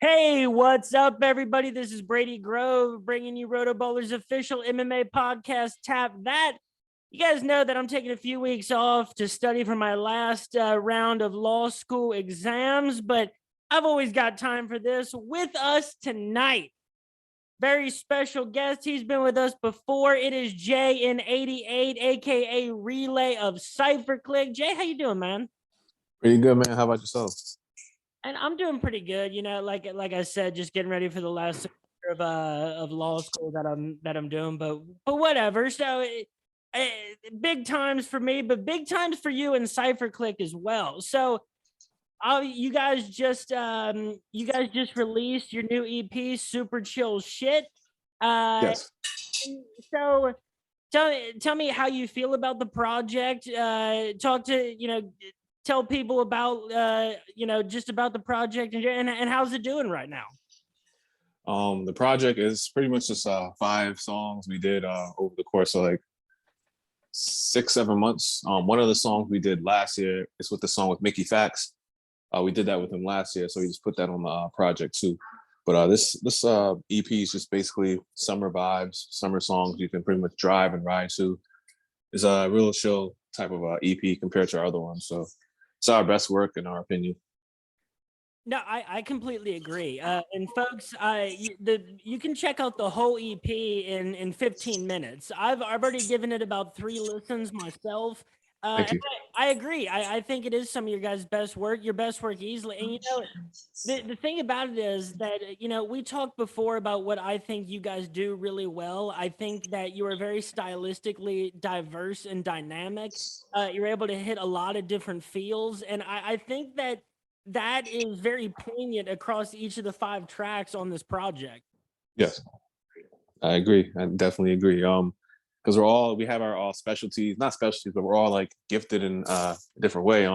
Hey, what's up, everybody? This is Brady Grove bringing you Roto Bowler's official MMA podcast, Tap That. You guys know that I'm taking a few weeks off to study for my last round of law school exams, but I've always got time for this. With us tonight, very special guest. He's been with us before. It is Jayin88, aka Relay of Cypher Clique. Jay, how you doing, man? Pretty good, man. How about yourself? And I'm doing pretty good, like I said, just getting ready for the last semester of law school that I'm doing, but whatever. So big times for me, but big times for you and Cypher Click as well. So you guys just released your new EP, Super Chill Shit. Yes. So tell me how you feel about the project. Tell people about just about the project and how's it doing right now. The project is pretty much just 5 songs we did over the course of like 6-7 months. One of the songs we did last year is with the song with Mickey Fax. We did that with him last year, so we just put that on the project too. But this EP is just basically summer vibes, summer songs you can pretty much drive and ride to. It's a real chill type of EP compared to our other ones. So it's our best work in our opinion. No, I completely agree. And folks, you can check out the whole EP in 15 minutes. I've already given it about 3 listens myself. Thank you. I agree. I think it is some of your guys' best work, your best work easily. And the thing about it is that, we talked before about what I think you guys do really well. I think that you are very stylistically diverse and dynamic. You're able to hit a lot of different feels. And I think that is very poignant across each of the 5 tracks on this project. Yes, I agree. I definitely agree. Because we have our all specialties, not specialties, but we're all like gifted in a different way.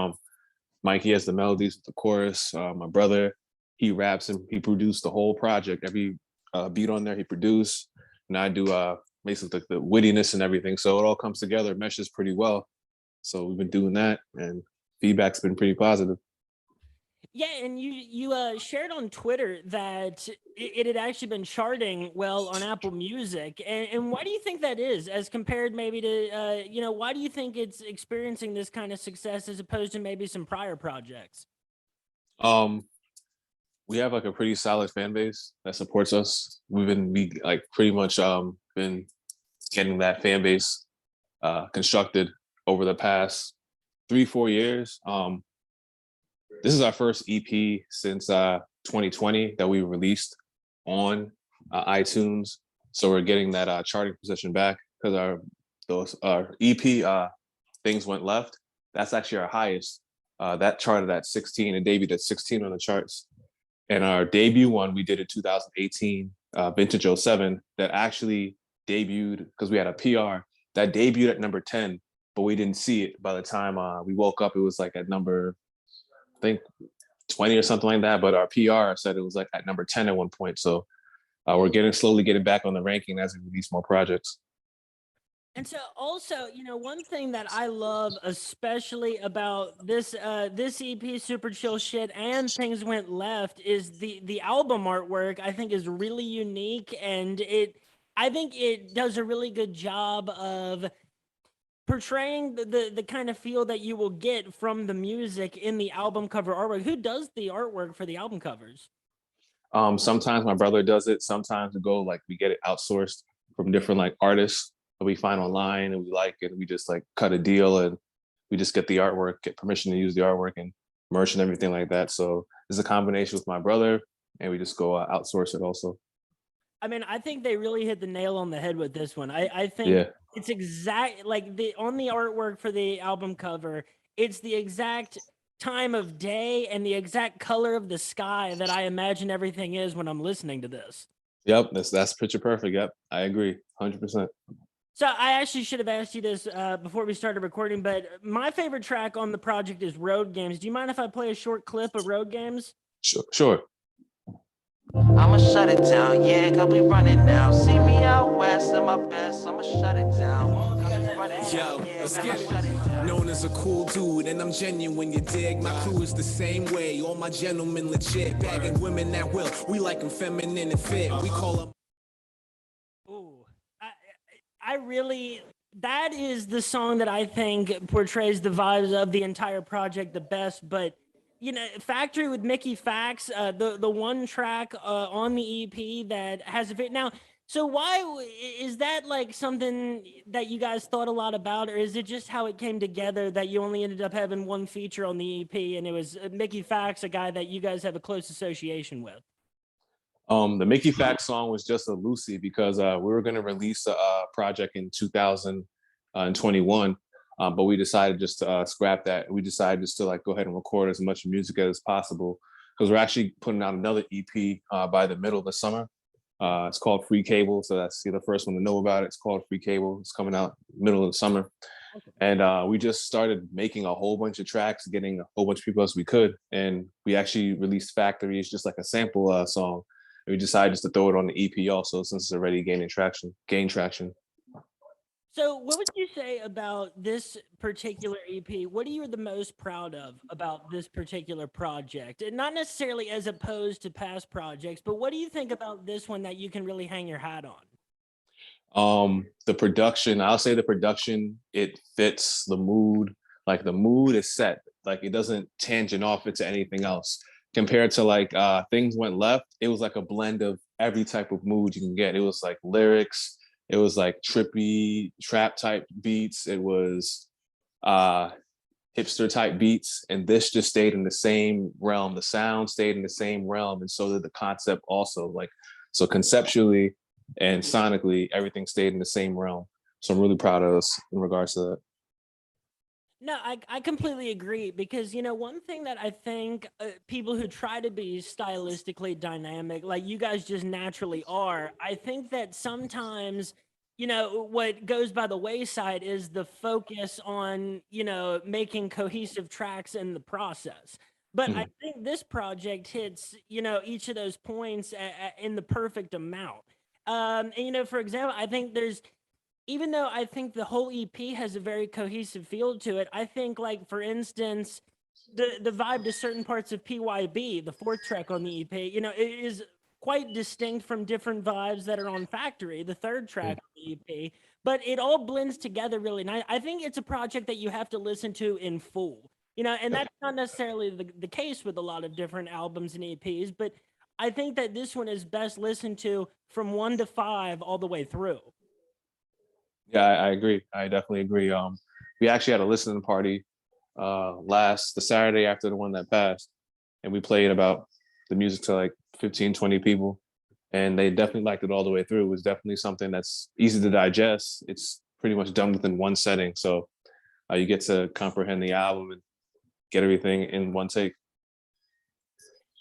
Mike, he has the melodies with the chorus. My brother, he raps and he produced the whole project. Every beat on there he produced, and I do basically the wittiness and everything. So it all comes together, meshes pretty well. So we've been doing that, and feedback's been pretty positive. Yeah, and you shared on Twitter that it had actually been charting well on Apple Music, and why do you think that is, as compared maybe to why do you think it's experiencing this kind of success as opposed to maybe some prior projects? We have like a pretty solid fan base that supports us. We like pretty much been getting that fan base constructed over the past 3-4 years. This is our first EP since 2020 that we released on iTunes. So we're getting that charting position back because our EP Things Went Left. That's actually our highest. That charted at 16 and debuted at 16 on the charts. And our debut one we did in 2018, Vintage 07, that actually debuted because we had a PR that debuted at number 10, but we didn't see it by the time we woke up. It was like at number, I think 20 or something like that, but our PR said it was like at number 10 at one point. So we're slowly getting back on the ranking as we release more projects. And so also, one thing that I love especially about this EP, Super Chill Shit, and Things Went Left is the album artwork. I think is really unique, and I think it does a really good job of portraying the kind of feel that you will get from the music in the album cover artwork. Who does the artwork for the album covers? Sometimes my brother does it. Sometimes we get it outsourced from different like artists that we find online and we like it. We just like cut a deal and we just get the artwork, get permission to use the artwork and merch and everything like that. So it's a combination with my brother, and we just go outsource it also. I mean, I think they really hit the nail on the head with this one. I think it's exact, like on the artwork for the album cover, it's the exact time of day and the exact color of the sky that I imagine everything is when I'm listening to this. Yep, that's picture perfect. Yep, I agree, 100%. So I actually should have asked you this before we started recording, but my favorite track on the project is Road Games. Do you mind if I play a short clip of Road Games? Sure. I'ma shut it down, yeah, cause we running now. See me out west in my best, I'ma shut it down. down. Yo, Yeah, let's I'ma get shut it down. it. Known as a cool dude, and I'm genuine, you dig? My crew is the same way, all my gentlemen legit. Bagging women at will, we like them feminine and fit. We call them. Ooh, I really, that is the song that I think portrays the vibes of the entire project the best. But you know, Factory with Mickey Fax, the one track on the EP that has a fit now. So is that like something that you guys thought a lot about, or is it just how it came together that you only ended up having one feature on the EP, and it was Mickey Fax, a guy that you guys have a close association with? The Mickey Fax song was just a Lucy because we were going to release a project in 2021, but we decided just to scrap that. We decided just to like go ahead and record as much music as possible because we're actually putting out another EP by the middle of the summer. It's called Free Cable, so that's the first one to know about it. It's called Free Cable. It's coming out middle of the summer, and we just started making a whole bunch of tracks, getting a whole bunch of people as we could, and we actually released Factory. It's just like a sample song. We decided just to throw it on the EP also, since it's already gaining traction. So, what would you say about this particular EP? What are you the most proud of about this particular project? And not necessarily as opposed to past projects, but what do you think about this one that you can really hang your hat on? The production, I'll say the production, it fits the mood. Like the mood is set. Like it doesn't tangent off into anything else. Compared to like Things Went Left, it was like a blend of every type of mood you can get. It was like lyrics, it was like trippy trap type beats, it was hipster type beats, and this just stayed in the same realm. The sound stayed in the same realm, and so did the concept also. Like so conceptually and sonically, everything stayed in the same realm. So I'm really proud of us in regards to that. No, I completely agree because, you know, one thing that I think people who try to be stylistically dynamic, like you guys just naturally are, I think that sometimes, you know, what goes by the wayside is the focus on, you know, making cohesive tracks in the process. But I Mhm. think this project hits, you know, each of those points in the perfect amount. And, you know, for example, I think there's, even though I think the whole EP has a very cohesive feel to it, I think, like, for instance, the vibe to certain parts of PYB, the fourth track on the EP, you know, it is quite distinct from different vibes that are on Factory, the third track on the EP, but it all blends together really nice. I think it's a project that you have to listen to in full, you know, and Yep. that's not necessarily the case with a lot of different albums and EPs, but I think that this one is best listened to from 1 to 5 all the way through. Yeah, I agree. I definitely agree. We actually had a listening party the Saturday after the one that passed, and we played about the music to like 15, 20 people, and they definitely liked it all the way through. It was definitely something that's easy to digest. It's pretty much done within one setting, so you get to comprehend the album and get everything in one take.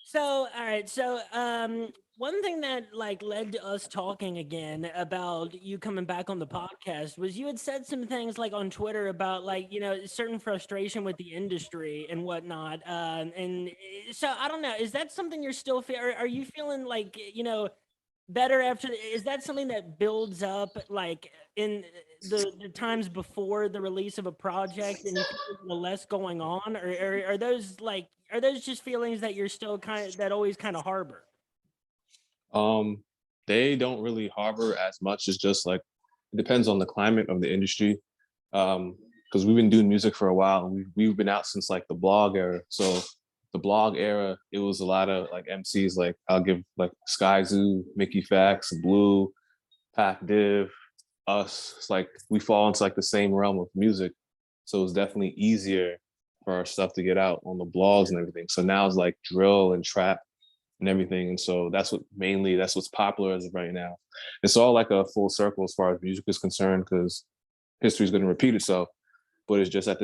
So, all right. So, one thing that like led to us talking again about you coming back on the podcast was you had said some things like on Twitter about like, you know, certain frustration with the industry and whatnot. So I don't know, is that something you're still are you feeling like, you know, better after, is that something that builds up like in the times before the release of a project and you feel a little less going on, or are those like, are those just feelings that you're still kind of that always kind of harbor? Um, they don't really harbor as much as just like it depends on the climate of the industry. Because we've been doing music for a while, and we've been out since like the blog era. So the blog era, it was a lot of like MCs. Like I'll give like Sky Zoo, Mickey Fax, Blue, Pac Div, us. It's like we fall into like the same realm of music. So it's definitely easier for our stuff to get out on the blogs and everything. So now it's like drill and trap and everything. And so that's what's popular as of right now. It's all like a full circle as far as music is concerned because history is going to repeat itself. But it's just at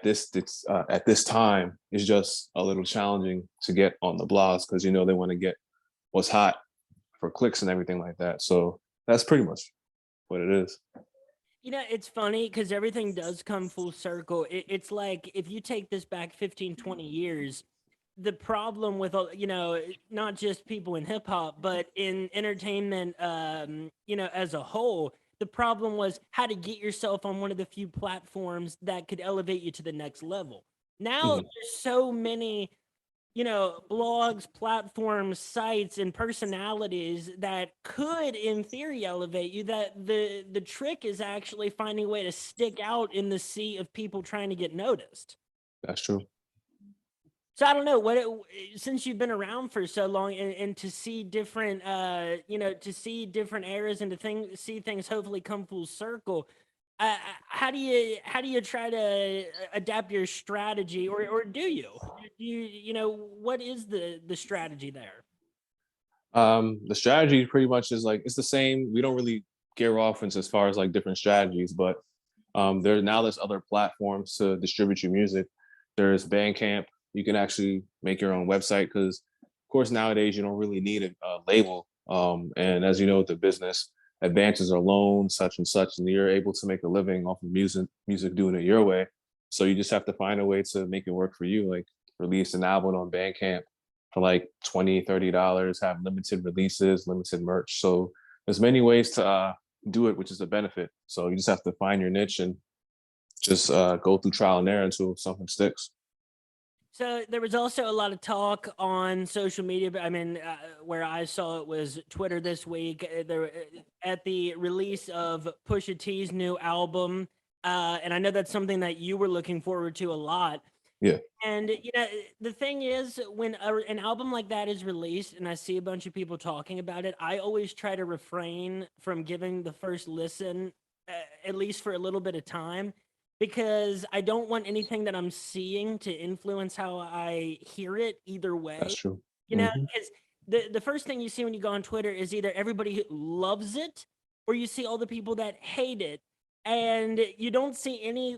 this time, it's just a little challenging to get on the blogs because you know they want to get what's hot for clicks and everything like that. So that's pretty much what it is. You know, it's funny because everything does come full circle. It's like if you take this back 15, 20 years, the problem with, you know, not just people in hip hop, but in entertainment, you know, as a whole, the problem was how to get yourself on one of the few platforms that could elevate you to the next level. Now there's so many, blogs, platforms, sites, and personalities that could, in theory, elevate you. That the trick is actually finding a way to stick out in the sea of people trying to get noticed. That's true. So I don't know since you've been around for so long and to see different, to see different eras and to see things hopefully come full circle. How do you try to adapt your strategy, or do you? What is the strategy there? The strategy pretty much is like it's the same. We don't really gear off as far as like different strategies, but there's other platforms to distribute your music. There's Bandcamp. You can actually make your own website because, of course, nowadays you don't really need a label. And as you know, with the business, advances are loans, such and such, and you're able to make a living off of music doing it your way. So you just have to find a way to make it work for you. Like release an album on Bandcamp for like $20, $30, have limited releases, limited merch. So there's many ways to do it, which is a benefit. So you just have to find your niche and just go through trial and error until something sticks. So there was also a lot of talk on social media. I mean, where I saw it was Twitter this week. At the release of Pusha T's new album, and I know that's something that you were looking forward to a lot. Yeah. And the thing is, when an album like that is released, and I see a bunch of people talking about it, I always try to refrain from giving the first listen, at least for a little bit of time, because I don't want anything that I'm seeing to influence how I hear it either way. That's true. Because the first thing you see when you go on Twitter is either everybody who loves it or you see all the people that hate it. And you don't see any,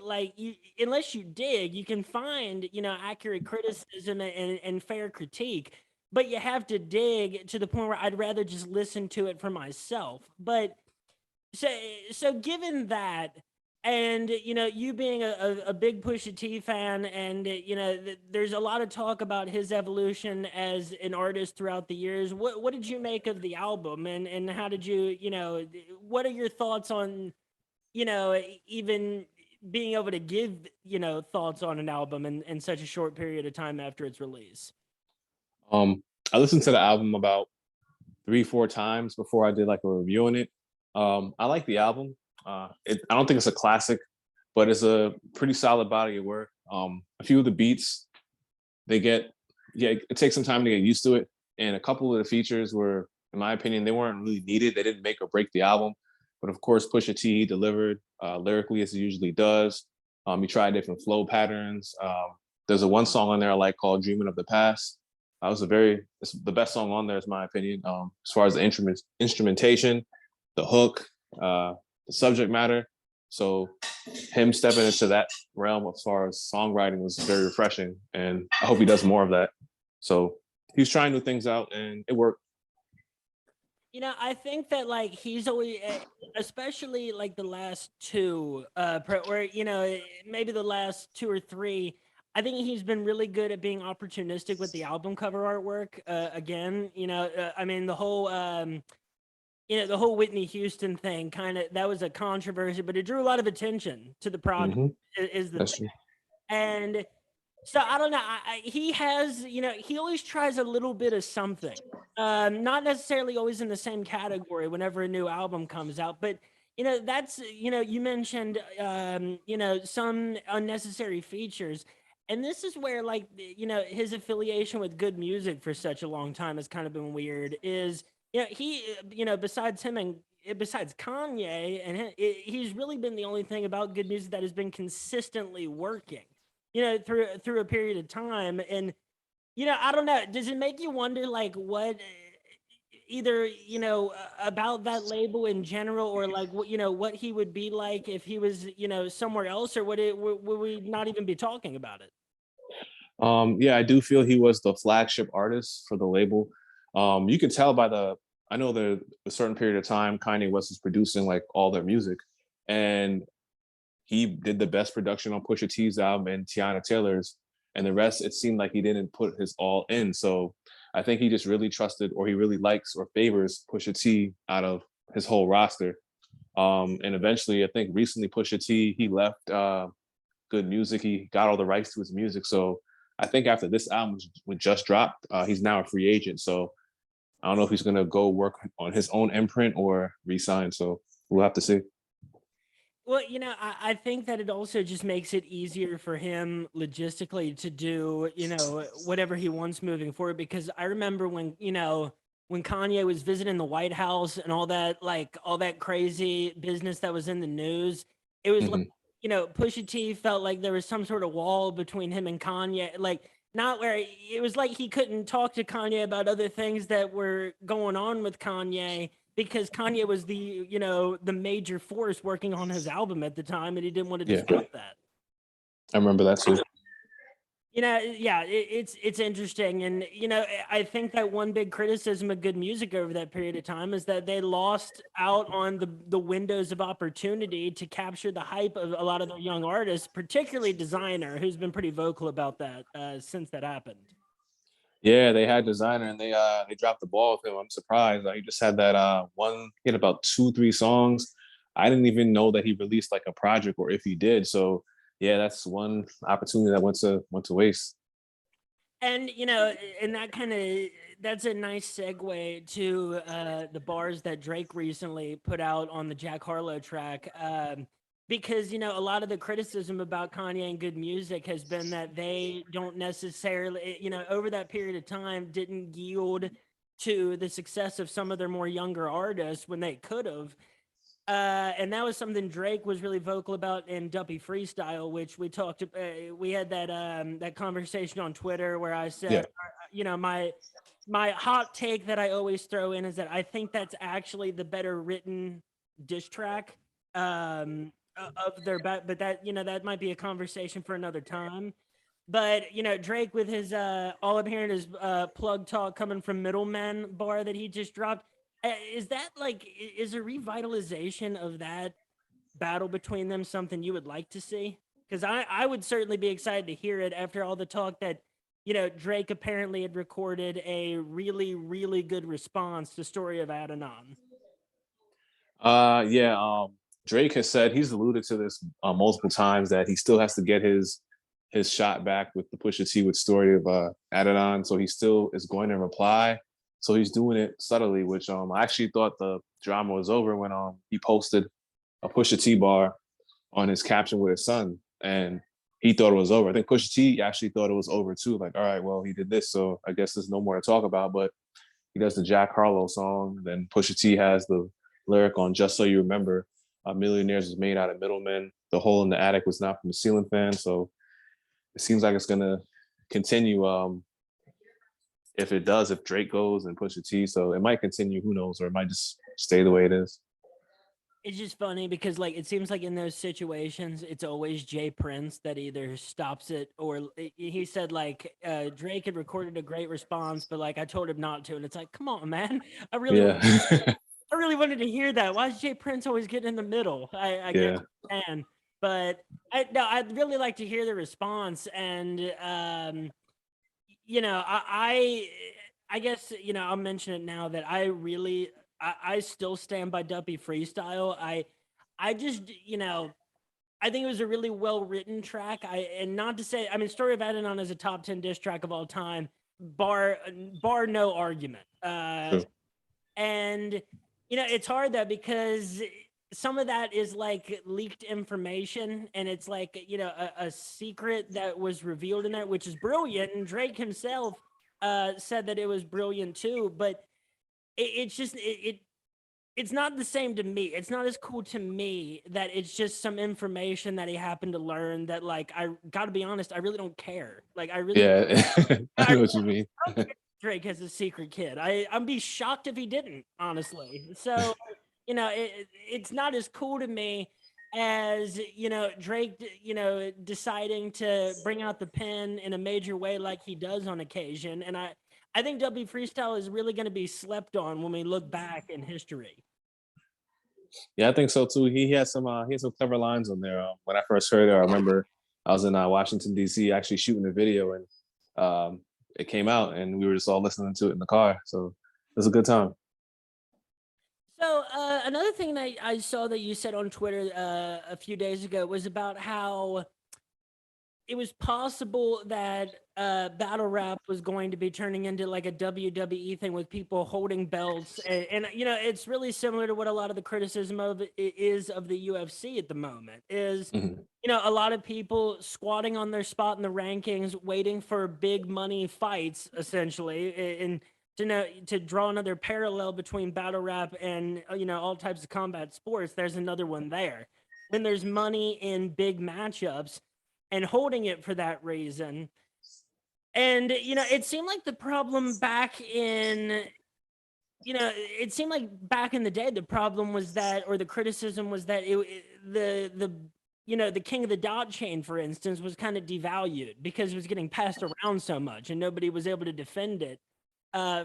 unless you dig, you can find, accurate criticism and fair critique, but you have to dig to the point where I'd rather just listen to it for myself. But so given that, and you being a big Pusha T fan, and there's a lot of talk about his evolution as an artist throughout the years. What did you make of the album, and how did you what are your thoughts on even being able to give thoughts on an album in such a short period of time after its release? I listened to the album about 3-4 times before I did like a review on it. I like the album. I don't think it's a classic, but it's a pretty solid body of work. A few of the beats, it takes some time to get used to it. And a couple of the features were, in my opinion, they weren't really needed. They didn't make or break the album. But of course, Pusha T delivered lyrically as he usually does. He tried different flow patterns. There's one song on there I like called "Dreaming of the Past." It's the best song on there, is my opinion. As far as the instrumentation, the hook, the subject matter. So him stepping into that realm as far as songwriting was very refreshing, and I hope he does more of that. So he's trying new things out, and it worked. I think that he's always, especially the last two, or maybe the last two or three. I think he's been really good at being opportunistic with the album cover artwork. Again, I mean the whole, the whole Whitney Houston thing, that was a controversy, but it drew a lot of attention to the product. Is the That's thing. true. And so I don't know. He has, he always tries a little bit of something. Not necessarily always in the same category whenever a new album comes out, but that's, you mentioned, some unnecessary features. And this is where his affiliation with Good Music for such a long time has kind of been weird. Is, he, besides him and besides Kanye, and he's really been the only thing about Good Music that has been consistently working, through a period of time. And, I don't know, does it make you wonder, what, either, about that label in general, or what he would be like if he was, somewhere else, or would we not even be talking about it? Yeah, I do feel he was the flagship artist for the label. You can tell by I know a certain period of time Kanye West was producing like all their music, and he did the best production on Pusha T's album and Tiana Taylor's, and the rest, it seemed like he didn't put his all in. So I think he just really trusted, or he really likes or favors Pusha T out of his whole roster. And eventually, I think recently Pusha T, he left Good Music. He got all the rights to his music. So I think after this album was just dropped, he's now a free agent. So I don't know if he's gonna go work on his own imprint or resign. So we'll have to see. Well, I think that it also just makes it easier for him logistically to do, whatever he wants moving forward. Because I remember when Kanye was visiting the White House and all that crazy business that was in the news, it was like, Mhm. Pusha T felt like there was some sort of wall between him and Kanye. Like, not where it was like he couldn't talk to Kanye about other things that were going on with Kanye because Kanye was the major force working on his album at the time, and he didn't want to Yeah, disrupt that. I remember that too. Yeah, it's interesting, and I think that one big criticism of Good Music over that period of time is that they lost out on the windows of opportunity to capture the hype of a lot of their young artists, particularly Designer, who's been pretty vocal about that since that happened. Yeah, they had Designer and they dropped the ball with him. I'm surprised. He just had that he had about 2, 3 songs. I didn't even know that he released like a project or if he did. So yeah, that's one opportunity that went to waste. And and that's a nice segue to the bars that Drake recently put out on the Jack Harlow track. Because a lot of the criticism about Kanye and Good Music has been that they don't necessarily, over that period of time, didn't yield to the success of some of their more younger artists when they could have. And that was something Drake was really vocal about in Duppy Freestyle, which we talked. We had that conversation on Twitter where I Yeah. said, my hot take that I always throw in is that I think that's actually the better written diss track of their but that might be a conversation for another time. But Drake with his all I'm hearing is plug talk coming from Middleman bar that he just dropped. Is that is a revitalization of that battle between them something you would like to see? Because I would certainly be excited to hear it after all the talk that Drake apparently had recorded a really, really good response to Story of Adidon. Yeah. Drake has said he's alluded to this multiple times that he still has to get his shot back with the Pusha T with Story of Adidon. So he still is going to reply. So he's doing it subtly, which I actually thought the drama was over when he posted a Pusha T bar on his caption with his son, and he thought it was over. I think Pusha T actually thought it was over too. Like, all right, well, he did this, so I guess there's no more to talk about. But he does the Jack Harlow song. Then Pusha T has the lyric on "Just So You Remember." Millionaires was made out of middlemen. The hole in the attic was not from a ceiling fan. So it seems like it's gonna continue. If it does, if Drake goes and Pusha T, so it might continue. Who knows? Or it might just stay the way it is. It's just funny because it seems like in those situations it's always Jay Prince that either stops it or he said Drake had recorded a great response, but I told him not to, and it's like, come on, man, I really Yeah. I really wanted to hear that. Why is Jay Prince always getting in the middle? I Yeah. can't understand. But I'd really like to hear the response. And I guess I'll mention it now that I still stand by Duppy Freestyle. I just I think it was a really well written track. And not to say, I mean, Story of Adidon is a top 10 diss track of all time, bar no argument. True. And it's hard though because some of that is leaked information, and it's a secret that was revealed in there, which is brilliant. And Drake himself said that it was brilliant too, but it's not the same to me. It's not as cool to me that it's just some information that he happened to learn that I gotta be honest, I really don't care. Yeah. I know what you mean. Drake has a secret kid. I'd be shocked if he didn't, honestly. So, it's not as cool to me as, Drake, deciding to bring out the pen in a major way like he does on occasion. And I think W Freestyle is really going to be slept on when we look back in history. Yeah, I think so too. He had some clever lines on there. When I first heard it, I remember I was in Washington D.C. actually shooting a video, and it came out, and we were just all listening to it in the car. So it was a good time. So another thing that I saw that you said on Twitter a few days ago was about how it was possible that battle rap was going to be turning into like a WWE thing with people holding belts, and you know, it's really similar to what a lot of the criticism of is of the UFC at the moment. Is Mhm. you know, a lot of people squatting on their spot in the rankings, waiting for big money fights, essentially, and to draw another parallel between battle rap and you know, all types of combat sports. There's another one there. When there's money in big matchups and holding it for that reason. And you know, it seemed like the problem back in it seemed like back in the day the problem was that, or the criticism was that the you know, the king of the dot chain, for instance, was kind of devalued because it was getting passed around so much and nobody was able to defend it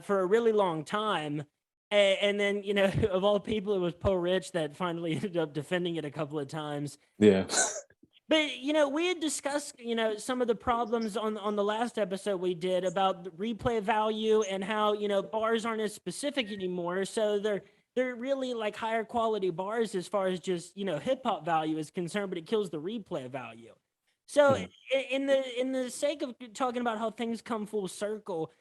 for a really long time. And then, you know, of all people, it was Poe Rich that finally ended up defending it a couple of times. Yeah. But you know, we had discussed, you know, some of the problems on the last episode we did about the replay value and how, you know, bars aren't as specific anymore. So they're really like higher quality bars as far as just, you know, hip hop value is concerned, but it kills the replay value. So Mhm. in the sake of talking about how things come full circle,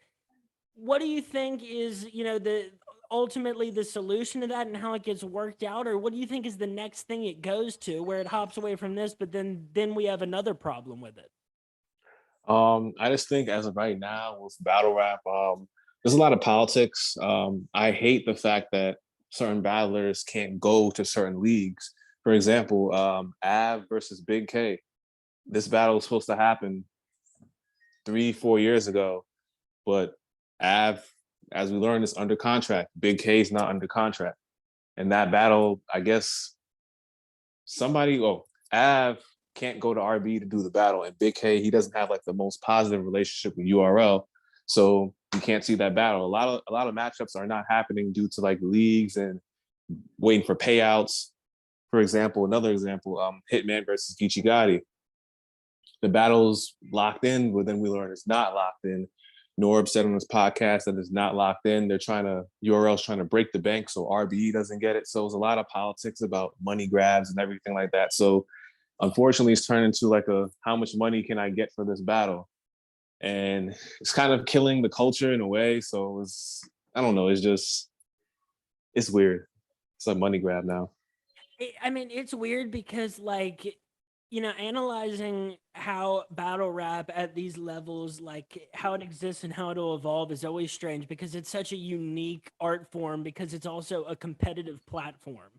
what do you think is, you know, the ultimately the solution to that and how it gets worked out? Or what do you think is the next thing it goes to where it hops away from this, but then we have another problem with it? I just think as of right now with battle rap, there's a lot of politics. I hate the fact that certain battlers can't go to certain leagues. For example, Av versus Big K. This battle was supposed to happen 3, 4 years ago, but Av, as we learned, is under contract. Big K is not under contract. And that battle, I guess Av can't go to RB to do the battle, and Big K, he doesn't have like the most positive relationship with URL, so you can't see that battle. A lot of matchups are not happening due to like leagues and waiting for payouts. For example, another example, Hitman versus Geechee Gotti. The battle's locked in, but then we learn it's not locked in. Norb said on his podcast that it's not locked in. URL's trying to break the bank so RBE doesn't get it. So there's a lot of politics about money grabs and everything like that. So unfortunately, it's turned into like a how much money can I get for this battle? And it's kind of killing the culture in a way. So I don't know, it's weird. It's a money grab now. I mean, it's weird because, like, you know, analyzing how battle rap at these levels, like how it exists and how it'll evolve, is always strange because it's such a unique art form because it's also a competitive platform.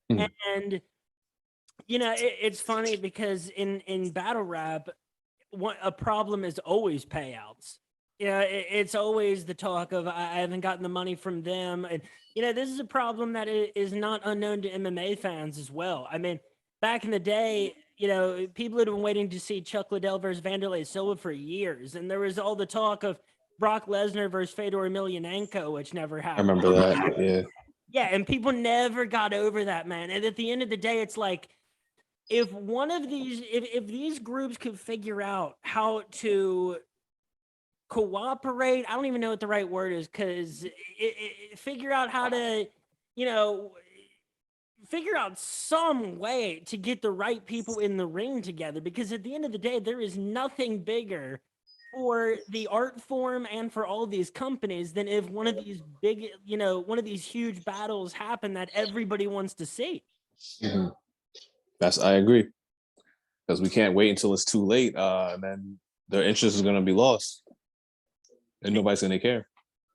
Mhm. And you know, it's funny because in battle rap, a problem is always payouts. You know, it's always the talk of I haven't gotten the money from them, and you know, this is a problem that is not unknown to MMA fans as well. I mean, back in the day, you know, people had been waiting to see Chuck Liddell versus Vanderlei Silva for years, and there was all the talk of Brock Lesnar versus Fedor Emelianenko, which never I happened. remember that. Yeah. Yeah, and people never got over that, man. And at the end of the day, it's like if one of these if these groups could figure out how to cooperate, I don't even know what the right word is, because figure out how to, you know, figure out some way to get the right people in the ring together, because at the end of the day there is nothing bigger for the art form and for all these companies than if one of these big, you know, one of these huge battles happen that everybody wants to see. Mhm. I agree, because we can't wait until it's too late, and then their interest is going to be lost, and nobody's going to care.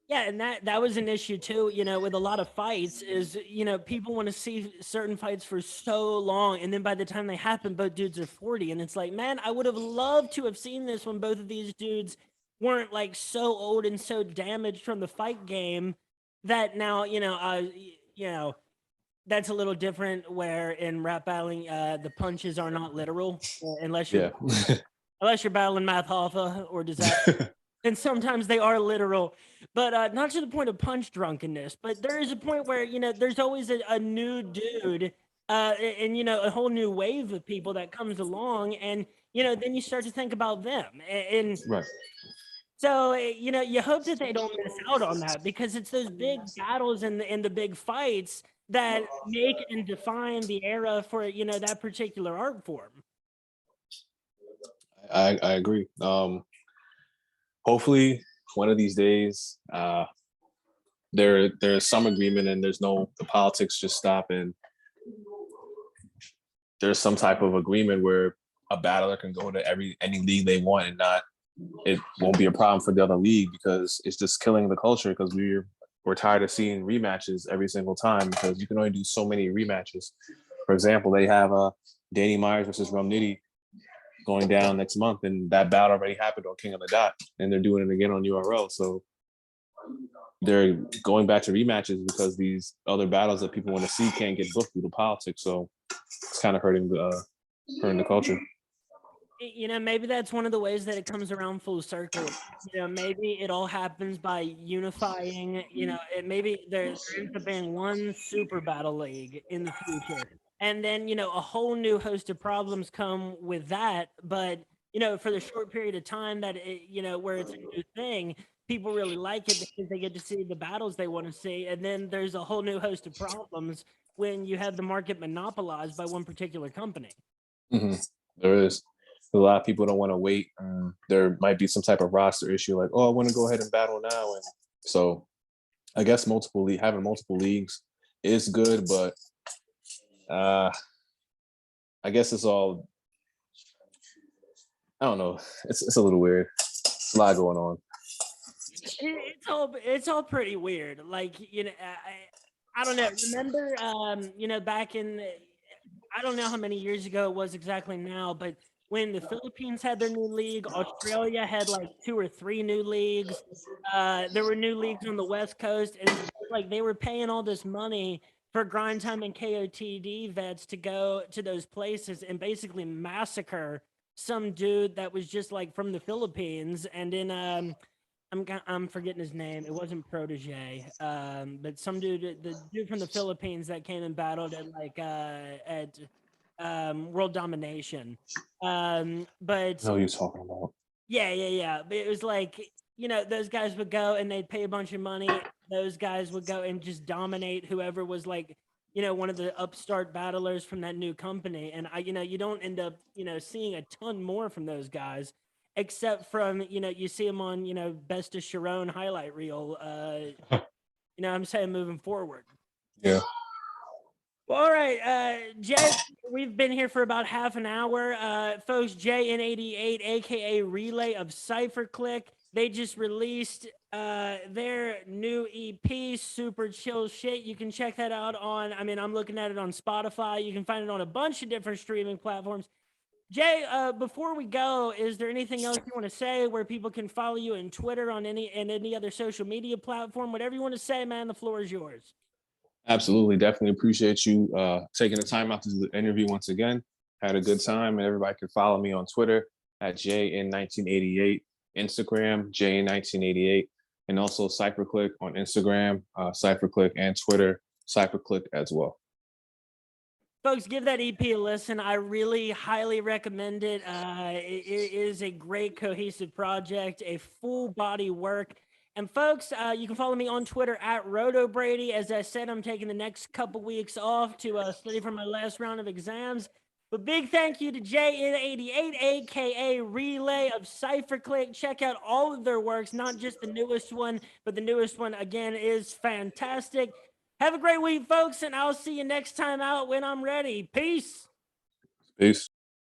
Yeah, and that was an issue too, you know, with a lot of fights is, you know, people want to see certain fights for so long, and then by the time they happen, both dudes are 40, and it's like, man, I would have loved to have seen this when both of these dudes weren't like so old and so damaged from the fight game that now, you know, that's a little different where in rap battling, the punches are not literal Yeah. unless you're battling Math Hoffa or Disaster. And sometimes they are literal, but not to the point of punch drunkenness. But there is a point where, you know, there's always a new dude, and you know, a whole new wave of people that comes along, and you know, then you start to think about them, and Right. so you know, you hope that they don't miss out on that because it's those big battles and the big fights that make and define the era for, you know, that particular art form. I agree. Hopefully one of these days there's some agreement and the politics just stop, and there's some type of agreement where a battler can go to any league they want, and it won't be a problem for the other league, because it's just killing the culture, because we're tired of seeing rematches every single time, because you can only do so many rematches. For example, they have Danny Myers versus Rum Nitty going down next month, and that battle already happened on King of the Dot, and they're doing it again on URL. So they're going back to rematches because these other battles that people want to see can't get booked due to politics. So it's kind of hurting the culture. You know, maybe that's one of the ways that it comes around full circle. You know, maybe it all happens by unifying. You know, maybe there ends up being one super battle league in the future, and then, you know, a whole new host of problems come with that. But, you know, for the short period of time that you know, where it's a new thing, people really like it because they get to see the battles they want to see, and then there's a whole new host of problems when you have the market monopolized by one particular company. Mm-hmm. There is. A lot of people don't want to wait. There might be some type of roster issue, like, oh, I want to go ahead and battle now. And so I guess having multiple leagues is good, but I guess it's all, I don't know. It's a little weird. It's a lot going on. It's all pretty weird. Like, you know, I don't know. Remember, you know, back in, I don't know how many years ago it was exactly now, but when the Philippines had their new league, Australia had like 2 or 3 new leagues. There were new leagues on the West Coast, and like they were paying all this money for Grind Time and KOTD vets to go to those places and basically massacre some dude that was just like from the Philippines. And then I'm forgetting his name. It wasn't Protege, but some dude, the dude from the Philippines that came and battled at World Domination. But I know what you're talking about. yeah. But it was like, you know, those guys would go and they'd pay a bunch of money. Those guys would go and just dominate whoever was like, you know, one of the upstart battlers from that new company. And you know, you don't end up, you know, seeing a ton more from those guys, except from, you know, you see them on, you know, Best of Sharon highlight reel. You know what I'm saying, moving forward. Yeah. Well, all right, Jay, we've been here for about half an hour. Folks, Jayin88, aka Relay of Cypher Clique, they just released their new EP, Super Chill Shit. You can check that out on, I mean, I'm looking at it on Spotify. You can find it on a bunch of different streaming platforms. Jay, before we go, is there anything else you want to say where people can follow you on Twitter, on any other social media platform? Whatever you want to say, man, the floor is yours. Absolutely. Definitely appreciate you taking the time out to do the interview once again. Had a good time, and everybody can follow me on Twitter at Jayin1988, Instagram, Jayin1988, and also Cypher Clique on Instagram, Cypher Clique, and Twitter, Cypher Clique as well. Folks, give that EP a listen. I really highly recommend it. It is a great cohesive project, a full body work. And folks, you can follow me on Twitter at RotoBrady. As I said, I'm taking the next couple weeks off to study for my last round of exams. But big thank you to Jayin88, aka Relay of Cypher Clique. Check out all of their works, not just the newest one, but the newest one again is fantastic. Have a great week, folks, and I'll see you next time out when I'm ready. Peace. Peace.